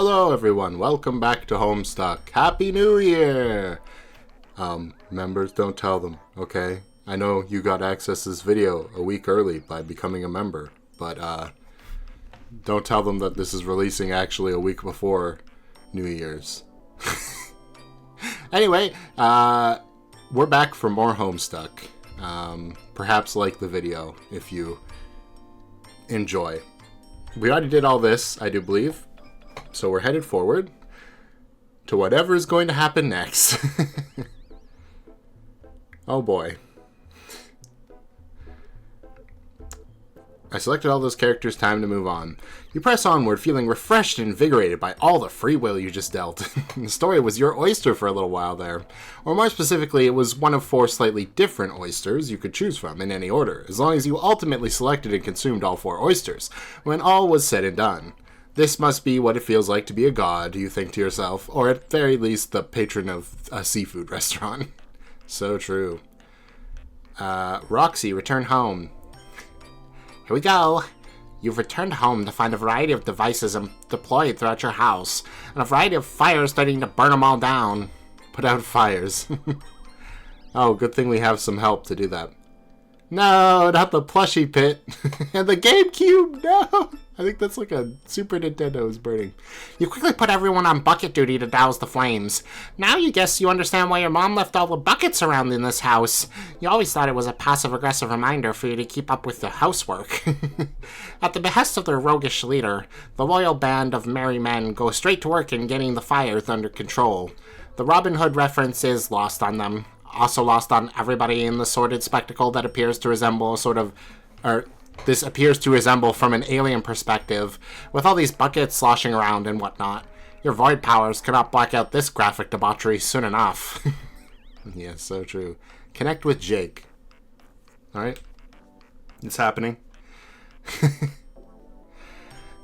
Hello everyone, welcome back to Homestuck. Happy New Year! Members, don't tell them, okay? I know you got access to this video a week early by becoming a member, but don't tell them that this is releasing actually a week before New Year's. Anyway, we're back for more Homestuck. Perhaps like the video if you enjoy. We already did all this, I do believe. So we're headed forward to whatever is going to happen next. Oh boy. I selected all those characters, time to move on. You press onward, feeling refreshed and invigorated by all the free will you just dealt. The story was your oyster for a little while there. Or more specifically, it was one of 4 slightly different oysters you could choose from in any order, as long as you ultimately selected and consumed all 4 oysters, when all was said and done. This must be what it feels like to be a god, you think to yourself, or at very least the patron of a seafood restaurant. So true. Roxy, return home. Here we go. You've returned home to find a variety of devices deployed throughout your house, and a variety of fires starting to burn them all down. Put out fires. Oh, good thing we have some help to do that. No, not the plushie pit. And the GameCube, no! I think that's like a Super Nintendo is burning. You quickly put everyone on bucket duty to douse the flames. Now you guess you understand why your mom left all the buckets around in this house. You always thought it was a passive-aggressive reminder for you to keep up with the housework. At the behest of their roguish leader, the loyal band of merry men go straight to work in getting the fires under control. The Robin Hood reference is lost on them. Also lost on everybody in the sordid spectacle that appears to resemble this appears to resemble from an alien perspective, with all these buckets sloshing around and whatnot. Your void powers cannot black out this graphic debauchery soon enough. Yeah, so true. Connect with Jake. Alright. It's happening.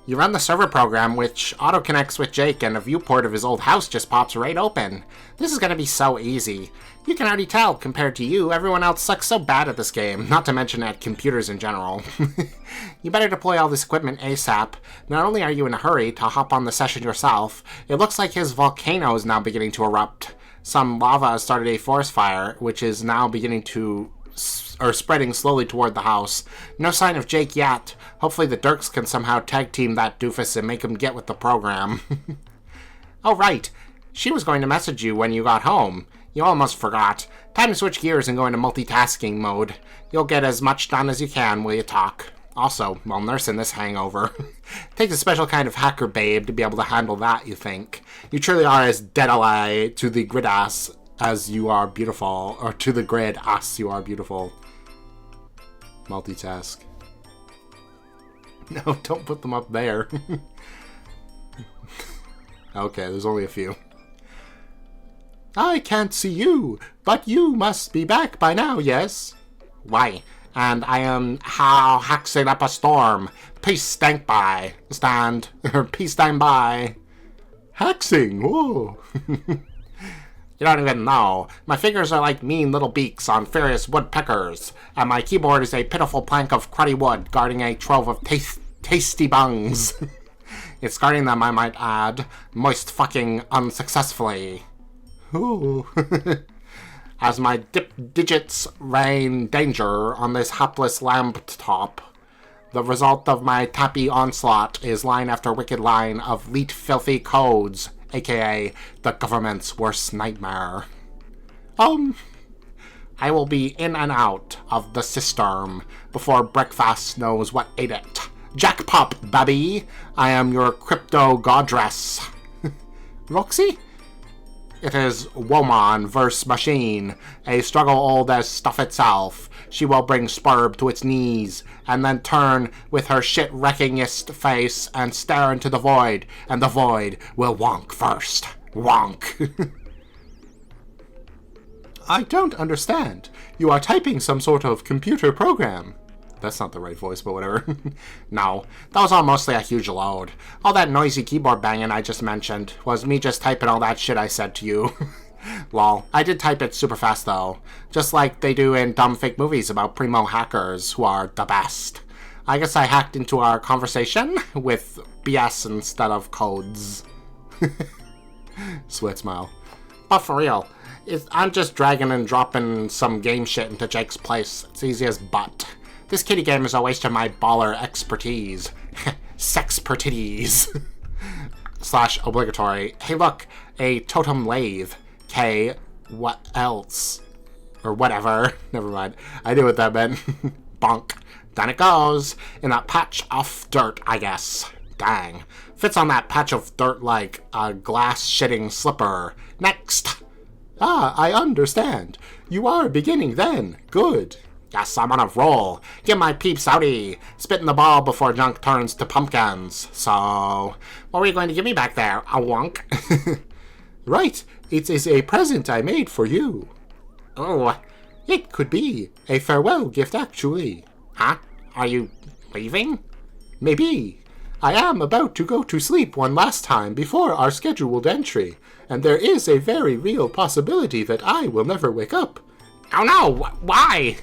You run the server program, which auto-connects with Jake, and a viewport of his old house just pops right open. This is gonna be so easy. You can already tell, compared to you, everyone else sucks so bad at this game, not to mention at computers in general. You better deploy all this equipment ASAP. Not only are you in a hurry to hop on the session yourself, it looks like his volcano is now beginning to erupt. Some lava has started a forest fire, which is now beginning to spreading slowly toward the house. No sign of Jake yet. Hopefully the Dirks can somehow tag team that doofus and make him get with the program. Oh right, she was going to message you when you got home. You almost forgot. Time to switch gears and go into multitasking mode. You'll get as much done as you can while you talk. Also, while nursing this hangover. Takes a special kind of hacker babe to be able to handle that, you think. You truly are as dead ally to the grid ass as you are beautiful, or to the grid ass you are beautiful. Multitask. No, don't put them up there. Okay, there's only a few. I can't see you, but you must be back by now, yes? Why? And I am haxing up a storm. Peace stand by. Peace stand by. Haxing, whoa. You don't even know. My fingers are like mean little beaks on furious woodpeckers, and my keyboard is a pitiful plank of cruddy wood guarding a trove of tasty bungs. It's guarding them, I might add, moist fucking unsuccessfully. Ooh. As my digits rain danger on this hapless laptop, the result of my tappy onslaught is line after wicked line of leet filthy codes, aka the government's worst nightmare. I will be in and out of the system before breakfast knows what ate it. Jackpot, baby! I am your crypto goddess. Roxy? It is woman versus machine, a struggle old as stuff itself. She will bring Spurb to its knees, and then turn with her shit-wreckingest face and stare into the void, and the void will wonk first. Wonk. I don't understand. You are typing some sort of computer program. That's not the right voice, but whatever. No, that was all mostly a huge load. All that noisy keyboard banging I just mentioned was me just typing all that shit I said to you. Lol, I did type it super fast though. Just like they do in dumb fake movies about primo hackers who are the best. I guess I hacked into our conversation with BS instead of codes. Sweat smile. But for real, I'm just dragging and dropping some game shit into Jake's place. It's easy as butt. This kitty game is a waste of my baller expertise. Sexpertise. / obligatory. Hey look, a totem lathe. K, what else? Or whatever. Never mind. I knew what that meant. Bonk. Down it goes. In that patch of dirt, I guess. Dang. Fits on that patch of dirt like a glass-shitting slipper. Next. Ah, I understand. You are beginning then. Good. Yes, I'm on a roll. Give my peeps outie. Spitting the ball before junk turns to pumpkins. So, what were you going to give me back there? A wonk? Right. It is a present I made for you. Oh, it could be a farewell gift, actually. Huh? Are you leaving? Maybe. I am about to go to sleep one last time before our scheduled entry, and there is a very real possibility that I will never wake up. Oh no! Why?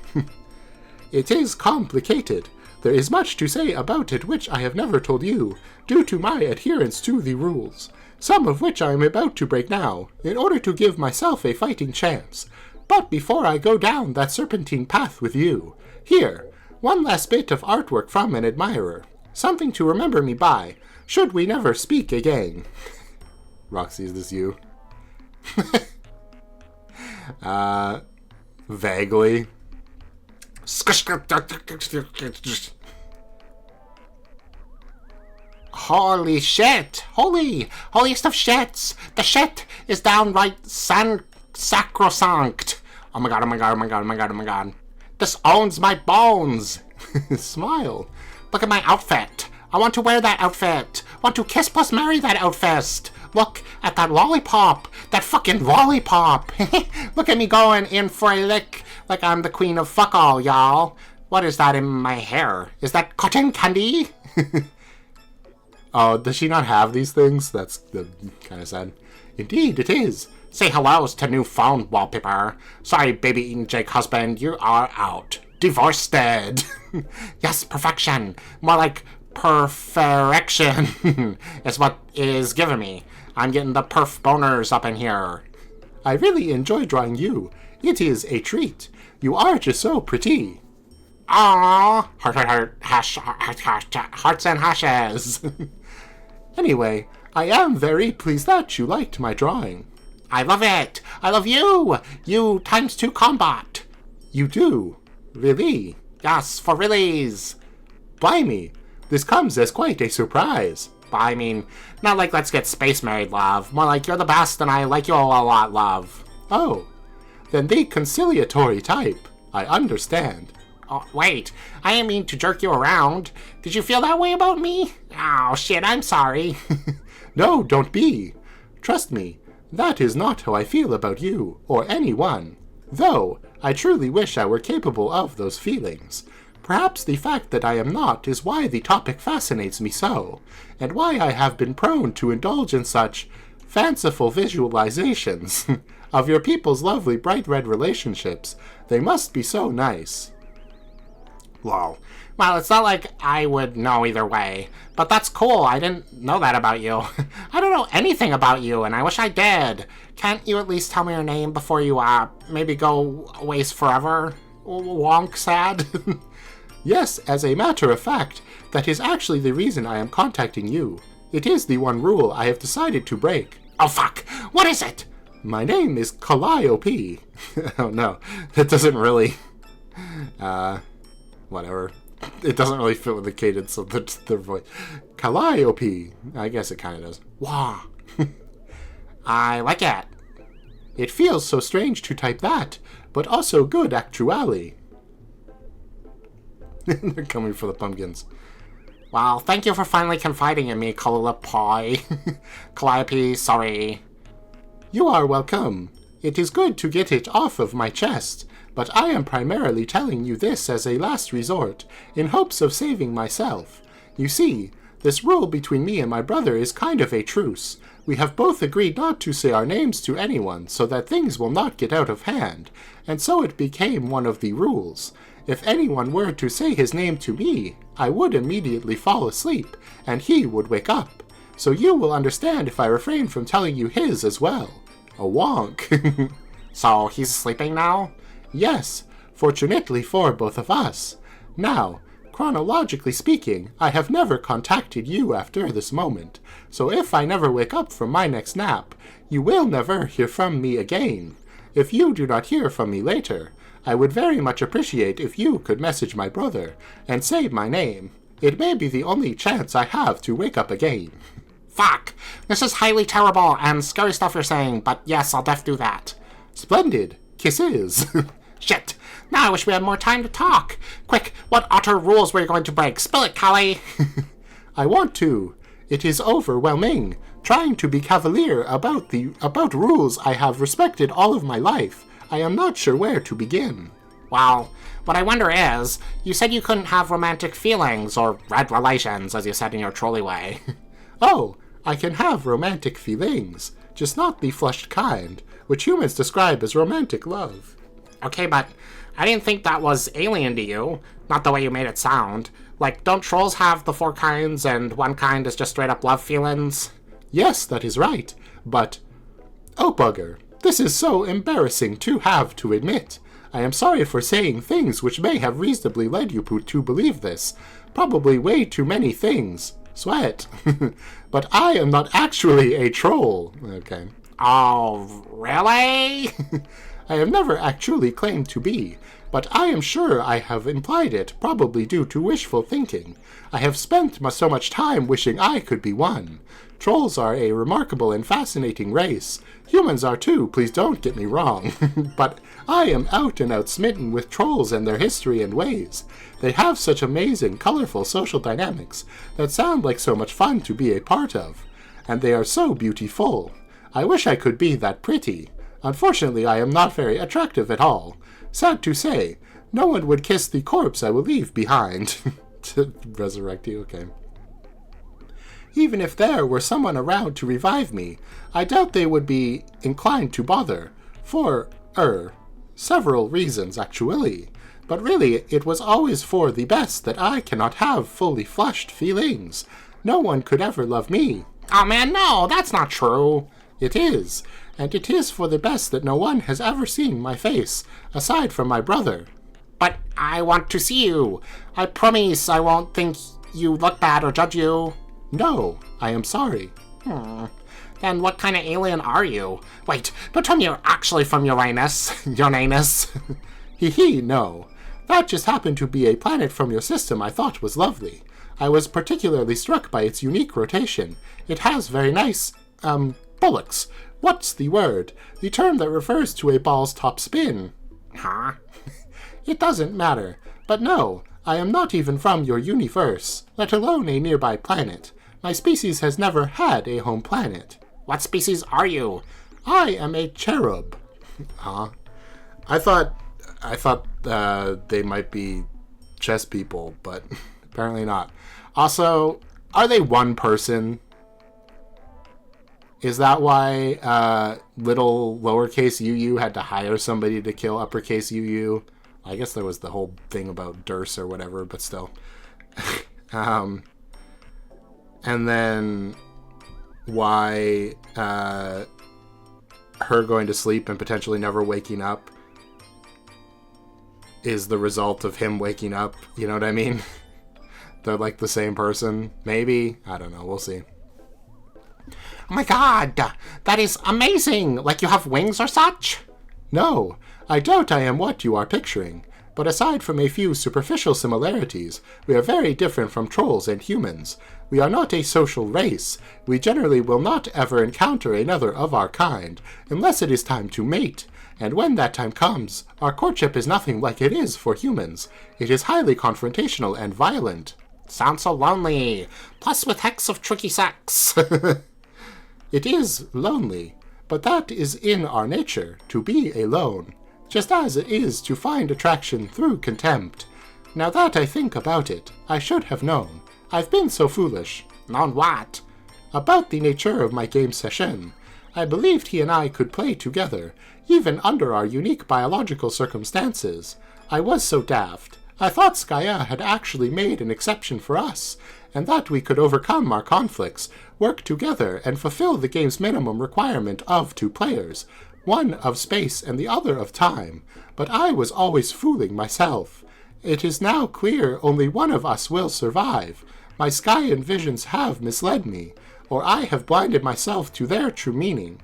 It is complicated. There is much to say about it which I have never told you, due to my adherence to the rules, some of which I am about to break now, in order to give myself a fighting chance. But before I go down that serpentine path with you, here, one last bit of artwork from an admirer. Something to remember me by, should we never speak again. Roxy, is this you? Vaguely. Holy shit! Holiest of shits! The shit is downright sacrosanct! Oh my god, oh my god, oh my god, oh my god, oh my god. This owns my bones! Smile. Look at my outfit. I want to wear that outfit. Want to kiss plus marry that outfit. Look at that lollipop. That fucking lollipop. Look at me going in for a lick like I'm the queen of fuck all, y'all. What is that in my hair? Is that cotton candy? Oh, does she not have these things? That's kind of sad. Indeed, it is. Say hellos to new phone wallpaper. Sorry, baby-eating Jake husband, you are out. Divorced. Yes, perfection. More like perfection is what is giving me. I'm getting the perf boners up in here. I really enjoy drawing you. It is a treat. You are just so pretty. Aww. Hearts and hashes. Anyway, I am very pleased that you liked my drawing. I love it. I love you. You ×2 combat. You do? Really? Yes, for reallys. Blimey, this comes as quite a surprise. I mean, not like let's get space married, love. More like you're the best and I like you a lot, love. Oh, then the conciliatory type. I understand. Oh, wait, I didn't mean to jerk you around. Did you feel that way about me? Oh, shit, I'm sorry. No, don't be. Trust me, that is not how I feel about you, or anyone. Though, I truly wish I were capable of those feelings. Perhaps the fact that I am not is why the topic fascinates me so, and why I have been prone to indulge in such fanciful visualizations of your people's lovely bright red relationships. They must be so nice. Lol. Well, it's not like I would know either way, but that's cool. I didn't know that about you. I don't know anything about you, and I wish I did. Can't you at least tell me your name before you, maybe go waste forever? Wonk sad? Yes, as a matter of fact, that is actually the reason I am contacting you. It is the one rule I have decided to break. Oh fuck! What is it? My name is Calliope. Oh no, that doesn't really... whatever. It doesn't really fit with the cadence of their voice. Calliope. I guess it kind of does. Wah. I like it. It feels so strange to type that, but also good actually. They're coming for the pumpkins. Well, thank you for finally confiding in me, Calliope. Calliope, sorry. You are welcome. It is good to get it off of my chest, but I am primarily telling you this as a last resort, in hopes of saving myself. You see, this rule between me and my brother is kind of a truce. We have both agreed not to say our names to anyone, so that things will not get out of hand, and so it became one of the rules. If anyone were to say his name to me, I would immediately fall asleep, and he would wake up. so you will understand if I refrain from telling you his as well. A wonk. So he's sleeping now? Yes, fortunately for both of us. Now, chronologically speaking, I have never contacted you after this moment, so if I never wake up from my next nap, you will never hear from me again. If you do not hear from me later, I would very much appreciate if you could message my brother and say my name. It may be the only chance I have to wake up again. Fuck! This is highly terrible and scary stuff you're saying, but yes, I'll def do that. Splendid. Kisses. Shit! Now I wish we had more time to talk. Quick, what utter rules were you going to break? Spill it, Callie! I want to. It is overwhelming. Trying to be cavalier about rules I have respected all of my life. I am not sure where to begin. Well, what I wonder is, you said you couldn't have romantic feelings, or red relations, as you said in your trolley way. Oh, I can have romantic feelings, just not the flushed kind, which humans describe as romantic love. Okay, but I didn't think that was alien to you. Not the way you made it sound. Like, don't trolls have the 4 kinds, and one kind is just straight up love feelings? Yes, that is right, but... Oh, bugger. This is so embarrassing to have to admit. I am sorry for saying things which may have reasonably led you to believe this. Probably way too many things. Sweat. But I am not actually a troll. Okay. Oh, really? I have never actually claimed to be, but I am sure I have implied it, probably due to wishful thinking. I have spent so much time wishing I could be one. Trolls are a remarkable and fascinating race. Humans are too, please don't get me wrong. But I am out and out smitten with trolls and their history and ways. They have such amazing, colorful social dynamics that sound like so much fun to be a part of. And they are so beautiful. I wish I could be that pretty. Unfortunately, I am not very attractive at all. Sad to say, no one would kiss the corpse I will leave behind. To resurrect you, okay. Even if there were someone around to revive me, I doubt they would be inclined to bother. For, several reasons, actually. But really, it was always for the best that I cannot have fully flushed feelings. No one could ever love me. Oh man, no, that's not true. It is, and it is for the best that no one has ever seen my face, aside from my brother. But I want to see you. I promise I won't think you look bad or judge you. No, I am sorry. Then what kind of alien are you? Wait, don't tell me you're actually from Uranus. Uranus. No. That just happened to be a planet from your system I thought was lovely. I was particularly struck by its unique rotation. It has very nice, bullocks. What's the word? The term that refers to a ball's top spin. Huh? It doesn't matter. But no, I am not even from your universe, let alone a nearby planet. My species has never had a home planet. What species are you? I am a cherub. Huh? I thought they might be chess people, but apparently not. Also, are they one person? Is that why little lowercase UU had to hire somebody to kill uppercase UU? I guess there was the whole thing about Durst or whatever, but still. And then why her going to sleep and potentially never waking up is the result of him waking up. You know what I mean? They're like the same person. Maybe. I don't know. We'll see. Oh my god! That is amazing! Like you have wings or such? No, I doubt I am what you are picturing. But aside from a few superficial similarities, we are very different from trolls and humans. We are not a social race. We generally will not ever encounter another of our kind, unless it is time to mate. And when that time comes, our courtship is nothing like it is for humans. It is highly confrontational and violent. Sounds so lonely. Plus with hecks of tricky sex. It is lonely, but that is in our nature, to be alone. Just as it is to find attraction through contempt. Now that I think about it, I should have known. I've been so foolish. Known what? About the nature of my game session. I believed he and I could play together, even under our unique biological circumstances. I was so daft. I thought Skya had actually made an exception for us, and that we could overcome our conflicts, work together and fulfill the game's minimum requirement of 2 players, one of space and the other of time, but I was always fooling myself. It is now clear only one of us will survive. My sky and visions have misled me, or I have blinded myself to their true meaning.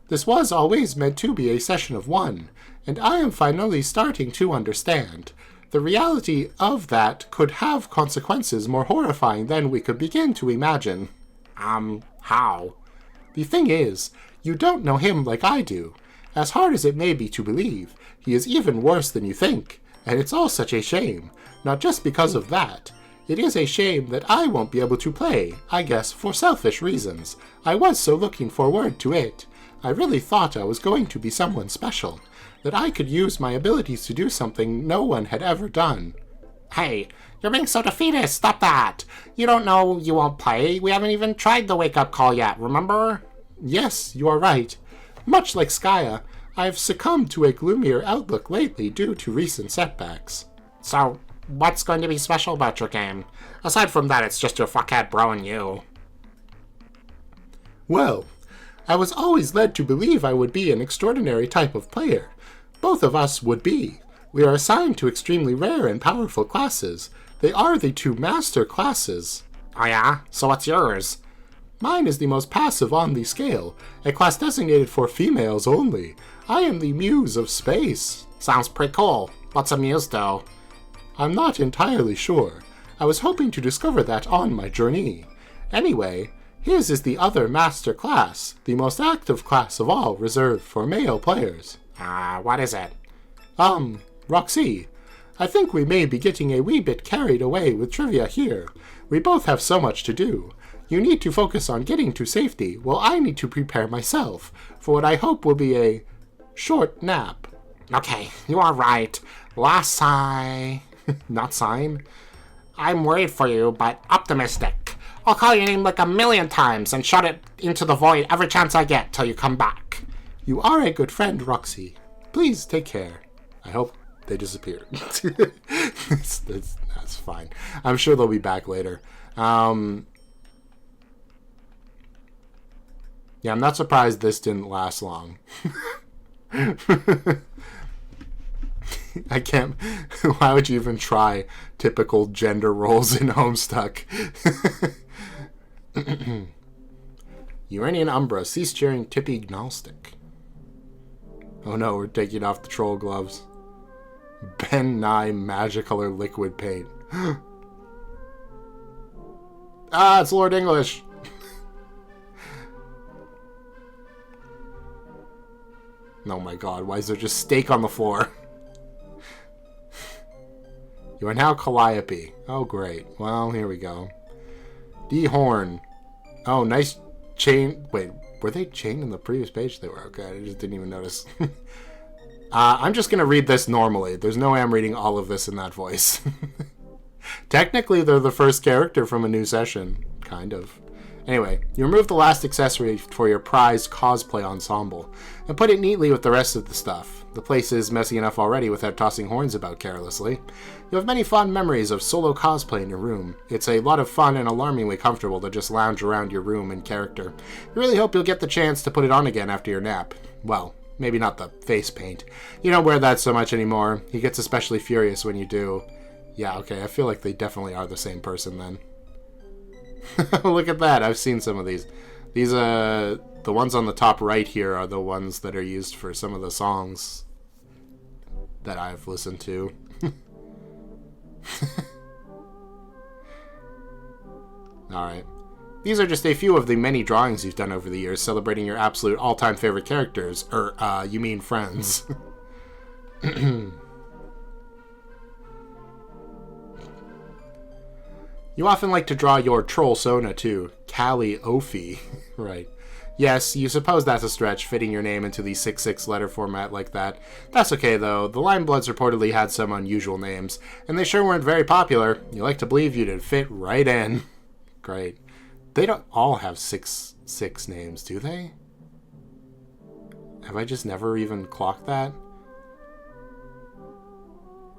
This was always meant to be a session of 1, and I am finally starting to understand. The reality of that could have consequences more horrifying than we could begin to imagine. How? The thing is, you don't know him like I do. As hard as it may be to believe, he is even worse than you think, and it's all such a shame. Not just because of that. It is a shame that I won't be able to play, I guess, for selfish reasons. I was so looking forward to it. I really thought I was going to be someone special, that I could use my abilities to do something no one had ever done. Hey, you're being so defeatist. Stop that. You don't know you won't play. We haven't even tried the wake-up call yet, remember? Yes, you are right. Much like Skya, I have succumbed to a gloomier outlook lately due to recent setbacks. So, what's going to be special about your game? Aside from that, it's just your fuckhead bro and you. Well, I was always led to believe I would be an extraordinary type of player. Both of us would be. We are assigned to extremely rare and powerful classes. They are the 2 master classes. Oh yeah? So what's yours? Mine is the most passive on the scale, a class designated for females only. I am the Muse of Space. Sounds pretty cool. What's a muse, though? I'm not entirely sure. I was hoping to discover that on my journey. Anyway, his is the other master class, the most active class of all reserved for male players. What is it? Roxy, I think we may be getting a wee bit carried away with trivia here. We both have so much to do. You need to focus on getting to safety, while I need to prepare myself for what I hope will be a short nap. Okay, you are right. Last sigh. Not sign? I'm worried for you, but optimistic. I'll call your name like 1,000,000 times and shout it into the void every chance I get till you come back. You are a good friend, Roxy. Please take care. I hope they disappeared. That's fine. I'm sure they'll be back later. Yeah, I'm not surprised this didn't last long. I can't... Why would you even try typical gender roles in Homestuck? Uranian Umbra, cease cheering Tippy Gnostic. Oh no, we're taking off the troll gloves. Ben Nye Magicolor Liquid Paint. It's Lord English. Oh my god, why is there just steak on the floor? You are now Calliope. Oh great. Well, here we go. D Horn. Oh, nice chain. Wait, were they chained in the previous page? They were. Okay, I just didn't even notice. I'm just going to read this normally. There's no way I'm reading all of this in that voice. Technically, they're the first character from a new session. Kind of. Anyway, you remove the last accessory for your prized cosplay ensemble, and put it neatly with the rest of the stuff. The place is messy enough already without tossing horns about carelessly. You have many fond memories of solo cosplay in your room. It's a lot of fun and alarmingly comfortable to just lounge around your room in character. You really hope you'll get the chance to put it on again after your nap. Well, maybe not the face paint. You don't wear that so much anymore. He gets especially furious when you do. Yeah, okay, I feel like they definitely are the same person then. Look at that, I've seen some of these. These, the ones on the top right here are the ones that are used for some of the songs that I've listened to. Alright. These are just a few of the many drawings you've done over the years, celebrating your absolute all-time favorite characters. You mean friends. You often like to draw your troll Sona too. Callie Ophi. Right. Yes, you suppose that's a stretch, fitting your name into the 6/6 letter format like that. That's okay though, the Limebloods reportedly had some unusual names, and they sure weren't very popular. You like to believe you'd fit right in. Great. They don't all have 6/6 names, do they? Have I just never even clocked that?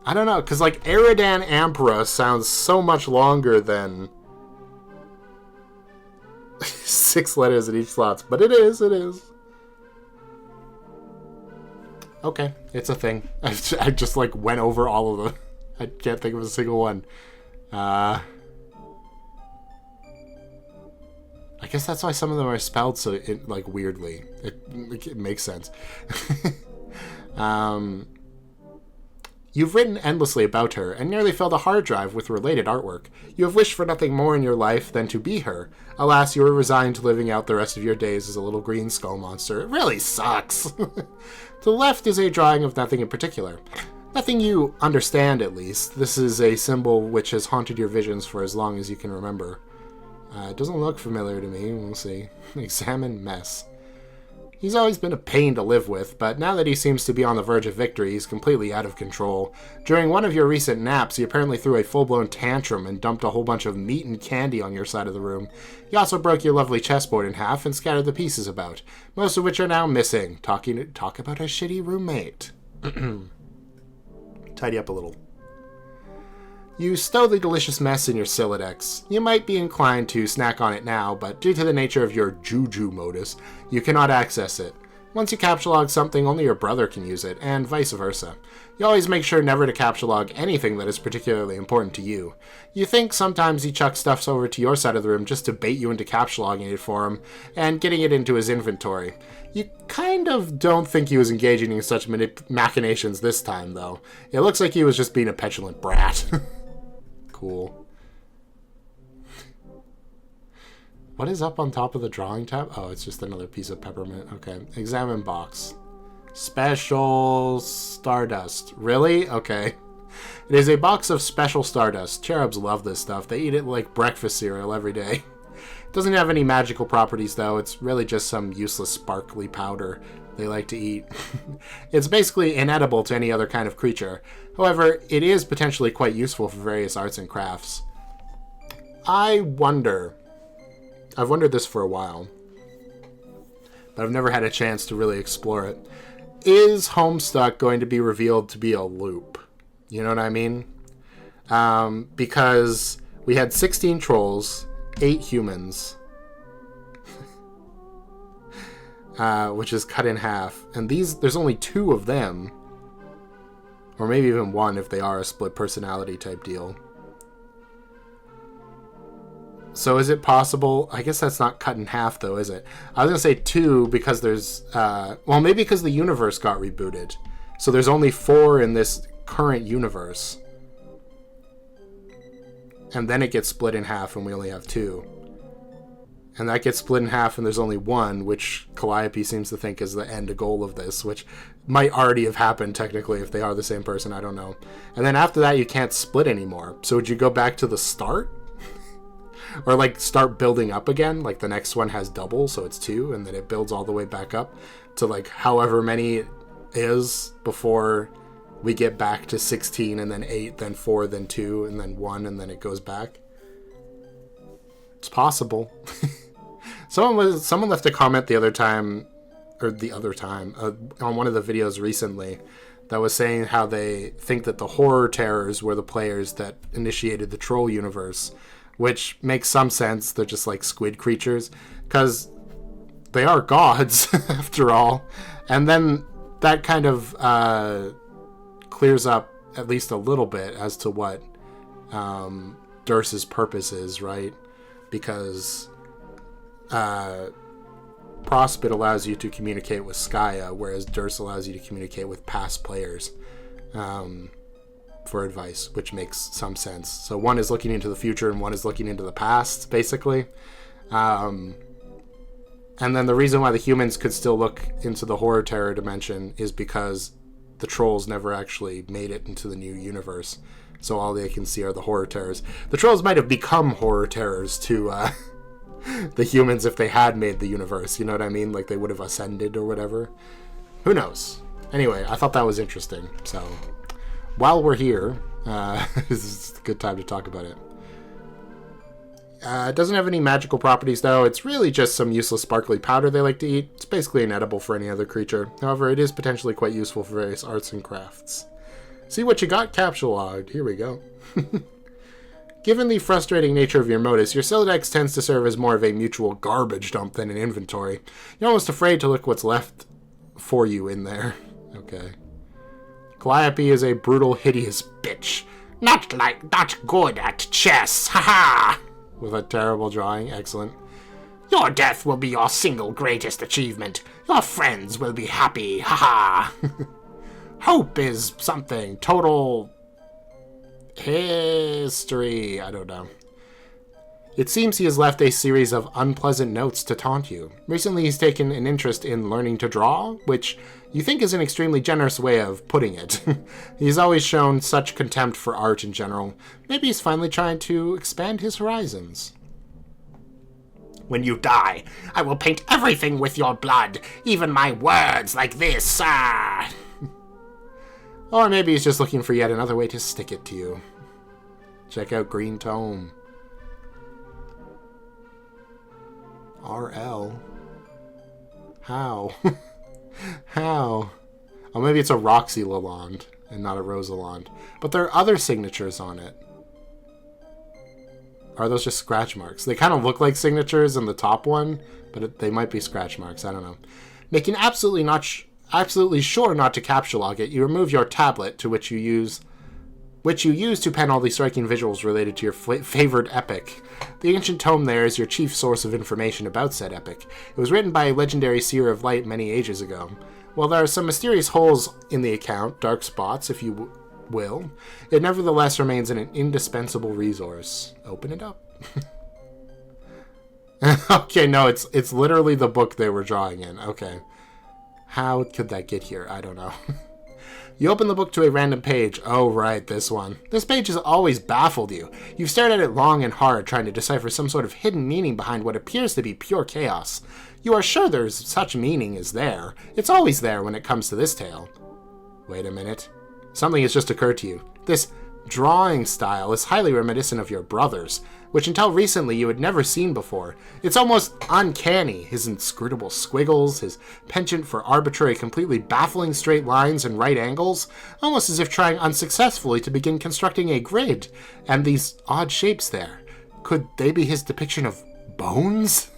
I don't know, because like Eridan Ampera sounds so much longer than 6 letters in each slot, but it is. Okay, it's a thing. I just like went over all of them. I can't think of a single one. I guess that's why some of them are spelled so like weirdly. It makes sense. You've written endlessly about her and nearly filled a hard drive with related artwork. You have wished for nothing more in your life than to be her. Alas, you are resigned to living out the rest of your days as a little green skull monster. It really sucks. To the left is a drawing of nothing in particular. Nothing you understand, at least. This is a symbol which has haunted your visions for as long as you can remember. It doesn't look familiar to me. We'll see. Examine mess. He's always been a pain to live with, but now that he seems to be on the verge of victory, he's completely out of control. During one of your recent naps, he apparently threw a full-blown tantrum and dumped a whole bunch of meat and candy on your side of the room. He also broke your lovely chessboard in half and scattered the pieces about, most of which are now missing. Talk about a shitty roommate. Tidy up a little. You stow the delicious mess in your Silodex. You might be inclined to snack on it now, but due to the nature of your juju modus, you cannot access it. Once you captcha-log something, only your brother can use it, and vice versa. You always make sure never to captcha-log anything that is particularly important to you. You think sometimes he chucks stuff over to your side of the room just to bait you into captcha-logging it for him, and getting it into his inventory. You kind of don't think he was engaging in such machinations this time, though. It looks like he was just being a petulant brat. Cool. What is up on top of the drawing tab? Oh, it's just another piece of peppermint. Okay. Examine box. Special Stardust. Really? Okay. It is a box of special Stardust. Cherubs love this stuff. They eat it like breakfast cereal every day. It doesn't have any magical properties, though. It's really just some useless sparkly powder they like to eat. It's basically inedible to any other kind of creature. However, it is potentially quite useful for various arts and crafts. I've wondered this for a while, but I've never had a chance to really explore it. Is Homestuck going to be revealed to be a loop? You know what I mean? Because we had 16 trolls, 8 humans, which is cut in half. And there's only 2 of them. Or maybe even 1 if they are a split personality type deal. So is it possible? I guess that's not cut in half though, is it? I was going to say 2 because there's... well, maybe because the universe got rebooted. So there's only 4 in this current universe. And then it gets split in half and we only have 2. And that gets split in half and there's only 1, which Calliope seems to think is the end goal of this, which might already have happened technically if they are the same person, I don't know. And then after that you can't split anymore. So would you go back to the start? Or like start building up again? Like the next one has double, so it's 2, and then it builds all the way back up to like however many it is before we get back to 16 and then 8, then 4, then 2, and then 1, and then it goes back. It's possible. Someone left a comment on one of the videos recently that was saying how they think that the horror terrors were the players that initiated the troll universe, which makes some sense. They're just like squid creatures because they are gods after all. And then that kind of clears up at least a little bit as to what Durce's purpose is, right? Because Prospit allows you to communicate with Skaya, whereas Durce allows you to communicate with past players for advice, which makes some sense. So one is looking into the future and one is looking into the past, basically. And then the reason why the humans could still look into the horror terror dimension is because the trolls never actually made it into the new universe. So all they can see are the horror terrors. The trolls might have become horror terrors to the humans if they had made the universe. You know what I mean? Like they would have ascended or whatever. Who knows? Anyway, I thought that was interesting. So while we're here, this is a good time to talk about it. It doesn't have any magical properties, though. It's really just some useless sparkly powder they like to eat. It's basically inedible for any other creature. However, it is potentially quite useful for various arts and crafts. See what you got captcha-logged. Here we go. Given the frustrating nature of your modus, your Silodex tends to serve as more of a mutual garbage dump than an inventory. You're almost afraid to look what's left for you in there. Okay. Calliope is a brutal, hideous bitch. Not good at chess, haha! With a terrible drawing, excellent. Your death will be your single greatest achievement. Your friends will be happy, haha! Hope is something. Total history. I don't know. It seems he has left a series of unpleasant notes to taunt you. Recently, he's taken an interest in learning to draw, which you think is an extremely generous way of putting it. He's always shown such contempt for art in general. Maybe he's finally trying to expand his horizons. When you die, I will paint everything with your blood, even my words like this, Or maybe he's just looking for yet another way to stick it to you. Check out Green Tome. RL. How? How? Oh, maybe it's a Roxy Lalonde and not a Rosaland. But there are other signatures on it. Are those just scratch marks? They kind of look like signatures in the top one, but they might be scratch marks. I don't know. Making absolutely sure not to capture log it, you remove your tablet, to which you use to pen all the striking visuals related to your favored epic. The ancient tome there is your chief source of information about said epic. It was written by a legendary seer of light many ages ago. While there are some mysterious holes in the account, dark spots, if you will, it nevertheless remains an indispensable resource. Open it up. Okay, no, it's literally the book they were drawing in. Okay. How could that get here? I don't know. You open the book to a random page. Oh, right, this one. This page has always baffled you. You've stared at it long and hard, trying to decipher some sort of hidden meaning behind what appears to be pure chaos. You are sure there's such meaning is there. It's always there when it comes to this tale. Wait a minute. Something has just occurred to you. This drawing style is highly reminiscent of your brother's, which until recently you had never seen before. It's almost uncanny, his inscrutable squiggles, his penchant for arbitrary, completely baffling straight lines and right angles, almost as if trying unsuccessfully to begin constructing a grid, and these odd shapes there. Could they be his depiction of bones?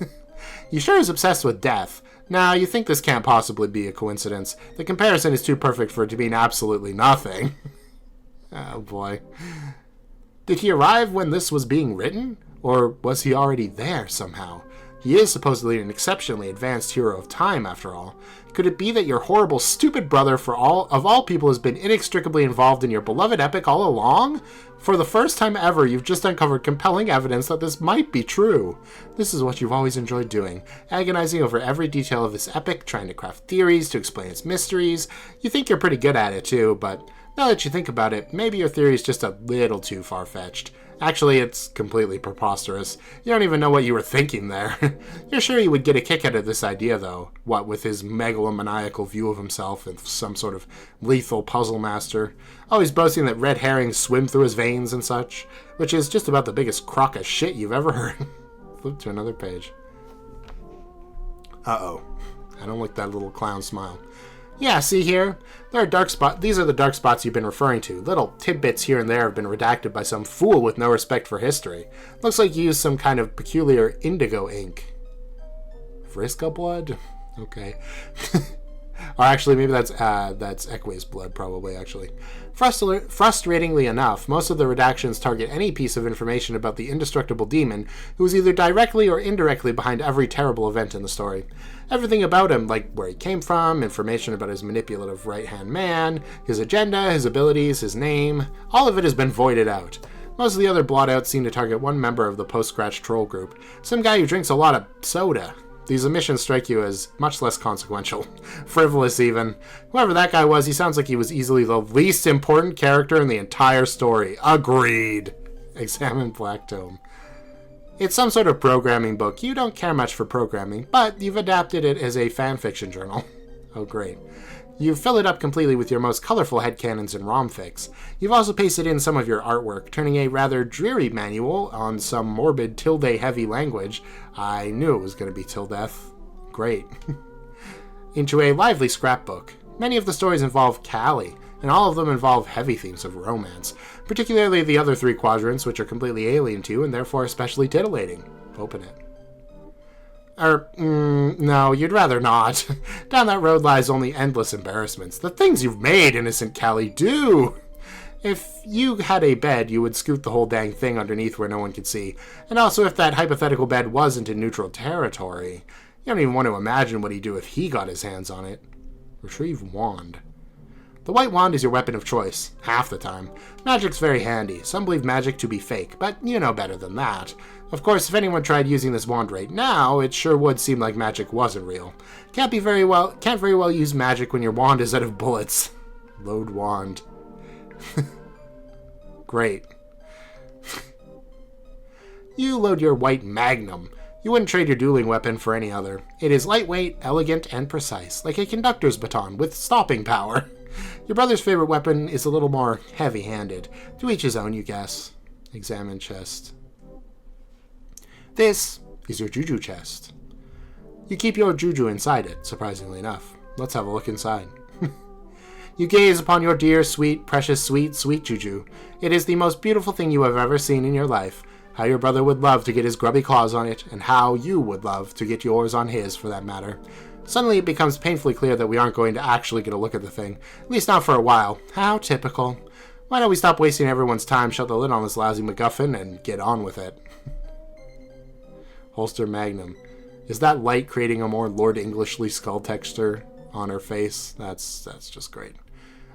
You sure is obsessed with death. Now, you think this can't possibly be a coincidence. The comparison is too perfect for it to mean absolutely nothing. Oh boy. Did he arrive when this was being written? Or was he already there somehow? He is supposedly an exceptionally advanced hero of time, after all. Could it be that your horrible, stupid brother of all people has been inextricably involved in your beloved epic all along? For the first time ever, you've just uncovered compelling evidence that this might be true. This is what you've always enjoyed doing, agonizing over every detail of this epic, trying to craft theories to explain its mysteries. You think you're pretty good at it, too, but now that you think about it, maybe your theory is just a little too far-fetched. Actually, it's completely preposterous. You don't even know what you were thinking there. You're sure you would get a kick out of this idea, though. What, with his megalomaniacal view of himself and some sort of lethal puzzle master. Always boasting that red herrings swim through his veins and such, which is just about the biggest crock of shit you've ever heard. Flip to another page. Uh-oh. I don't like that little clown smile. Yeah, see here? There are dark spots. These are the dark spots you've been referring to. Little tidbits here and there have been redacted by some fool with no respect for history. Looks like you used some kind of peculiar indigo ink. Vriska blood? Okay. Or actually, maybe that's Eque's blood, probably, actually. Frustratingly enough, most of the redactions target any piece of information about the indestructible demon who is either directly or indirectly behind every terrible event in the story. Everything about him, like where he came from, information about his manipulative right-hand man, his agenda, his abilities, his name, all of it has been voided out. Most of the other blot-outs seem to target one member of the post-scratch troll group, some guy who drinks a lot of soda. These omissions strike you as much less consequential. Frivolous, even. Whoever that guy was, he sounds like he was easily the least important character in the entire story. Agreed. Examine Black Tome. It's some sort of programming book. You don't care much for programming, but you've adapted it as a fanfiction journal. Oh, great. You fill it up completely with your most colorful headcanons and romfics. You've also pasted in some of your artwork, turning a rather dreary manual on some morbid tilde-heavy language. I knew it was going to be Tildeth. Great. Into a lively scrapbook. Many of the stories involve Callie. and all of them involve heavy themes of romance, particularly the other 3 quadrants, which are completely alien to you and therefore especially titillating. Open it. No, you'd rather not. Down that road lies only endless embarrassments. The things you've made, innocent Callie, do! If you had a bed, you would scoot the whole dang thing underneath where no one could see. And also, if that hypothetical bed wasn't in neutral territory, you don't even want to imagine what he'd do if he got his hands on it. Retrieve wand. The white wand is your weapon of choice, half the time. Magic's very handy. Some believe magic to be fake, but you know better than that. Of course, if anyone tried using this wand right now, it sure would seem like magic wasn't real. Can't very well use magic when your wand is out of bullets. Load wand. Great. You load your white magnum. You wouldn't trade your dueling weapon for any other. It is lightweight, elegant, and precise, like a conductor's baton with stopping power. Your brother's favorite weapon is a little more heavy-handed. To each his own, you guess. Examine chest. This is your juju chest. You keep your juju inside it, surprisingly enough. Let's have a look inside. You gaze upon your dear, sweet, precious, sweet, sweet juju. It is the most beautiful thing you have ever seen in your life. How your brother would love to get his grubby claws on it, and how you would love to get yours on his, for that matter. Suddenly it becomes painfully clear that we aren't going to actually get a look at the thing. At least not for a while. How typical. Why don't we stop wasting everyone's time, shut the lid on this lousy MacGuffin, and get on with it? Holster Magnum. Is that light creating a more Lord Englishly skull texture on her face? That's just great.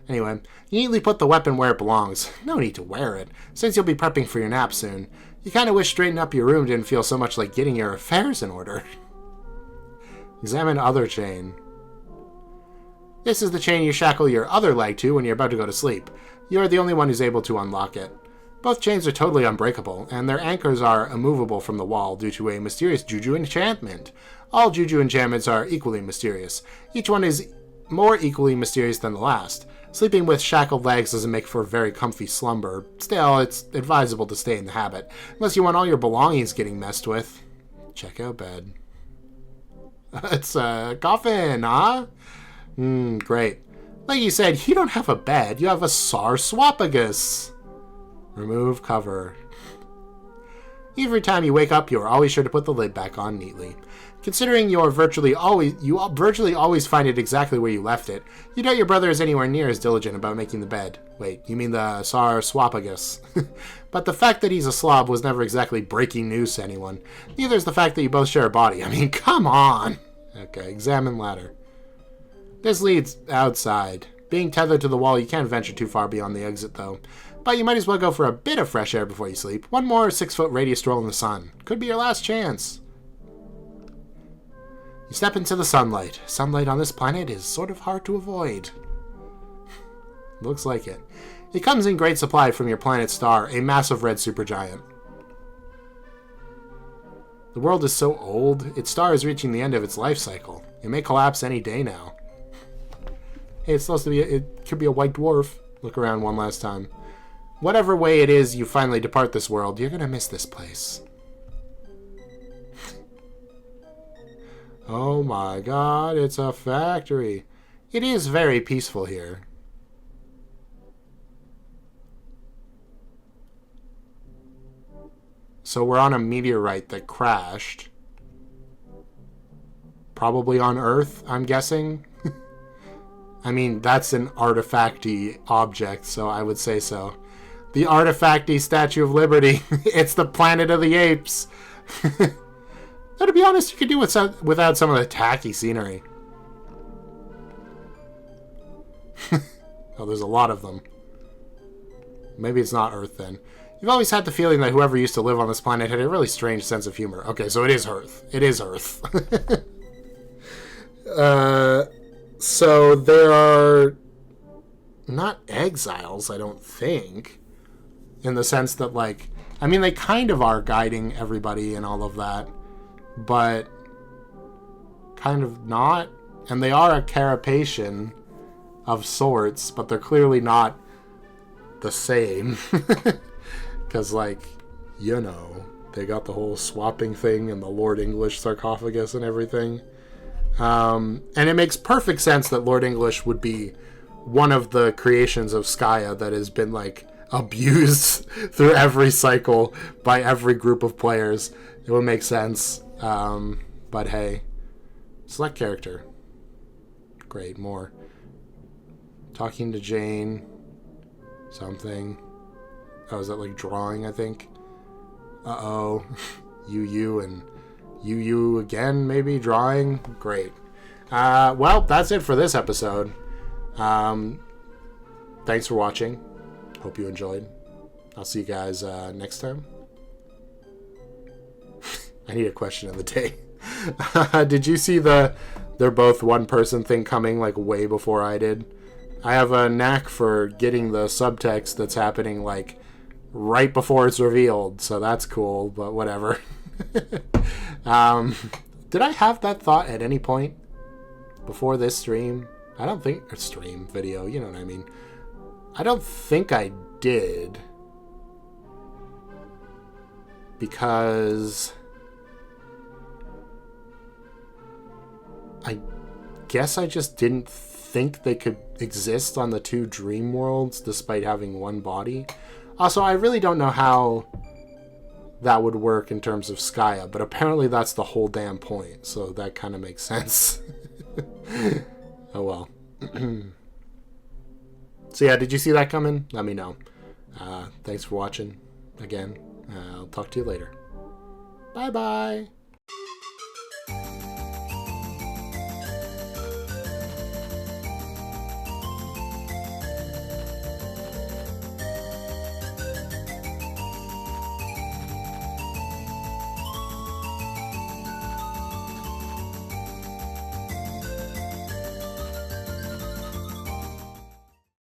Anyway, you neatly put the weapon where it belongs. No need to wear it, since you'll be prepping for your nap soon. You kind of wish straightening up your room didn't feel so much like getting your affairs in order. Examine other chain. This is the chain you shackle your other leg to when you're about to go to sleep. You are the only one who's able to unlock it. Both chains are totally unbreakable, and their anchors are immovable from the wall due to a mysterious juju enchantment. All juju enchantments are equally mysterious. Each one is more equally mysterious than the last. Sleeping with shackled legs doesn't make for a very comfy slumber. Still, it's advisable to stay in the habit, unless you want all your belongings getting messed with. Check out bed. It's a coffin, huh? Great. Like you said, you don't have a bed, you have a sarswapagus. Remove cover. Every time you wake up, you're always sure to put the lid back on neatly. Considering you virtually always find it exactly where you left it, you doubt your brother is anywhere near as diligent about making the bed. Wait, you mean the sarswapagus. But the fact that he's a slob was never exactly breaking news to anyone. Neither is the fact that you both share a body. I mean, come on! Okay, examine ladder. This leads outside. Being tethered to the wall, you can't venture too far beyond the exit, though. But you might as well go for a bit of fresh air before you sleep. One more 6-foot radius stroll in the sun. Could be your last chance. You step into the sunlight. Sunlight on this planet is sort of hard to avoid. Looks like it. It comes in great supply from your planet's star, a massive red supergiant. The world is so old, its star is reaching the end of its life cycle. It may collapse any day now. Hey, it's supposed to be, it could be a white dwarf. Look around one last time. Whatever way it is you finally depart this world, you're gonna miss this place. Oh my god, it's a factory. It is very peaceful here. So we're on a meteorite that crashed. Probably on Earth, I'm guessing. I mean, that's an artifacty object, so I would say so. The artifacty Statue of Liberty. It's the Planet of the Apes. Now, to be honest, you could do without some of the tacky scenery. Oh, there's a lot of them. Maybe it's not Earth, then. You've always had the feeling that whoever used to live on this planet had a really strange sense of humor. Okay, so it is Earth. It is Earth. So there are not exiles, I don't think. In the sense that, like, I mean, they kind of are guiding everybody and all of that. But kind of not. And they are a carapacian of sorts, but they're clearly not the same. Because, like, you know, they got the whole swapping thing and the Lord English sarcophagus and everything. And it makes perfect sense that Lord English would be one of the creations of Skya that has been like abused through every cycle by every group of players. It would make sense. But hey, select character. Great, more. Talking to Jane. Something. Oh, is that like drawing, I think? Uh-oh. you and you again, maybe? Drawing? Great. Well, that's it for this episode. Thanks for watching. Hope you enjoyed. I'll see you guys next time. I need a question of the day. Did you see they're both one person thing coming like way before I did? I have a knack for getting the subtext that's happening like right before it's revealed, so that's cool, but whatever. Did I have that thought at any point before this stream? I don't think... or stream, video, you know what I mean. I don't think I did. Because... I guess I just didn't think they could exist on the two dream worlds despite having one body. Also, I really don't know how that would work in terms of Skya, but apparently that's the whole damn point, so that kind of makes sense. Oh well. So yeah, did you see that coming? Let me know. Thanks for watching again. I'll talk to you later. Bye bye.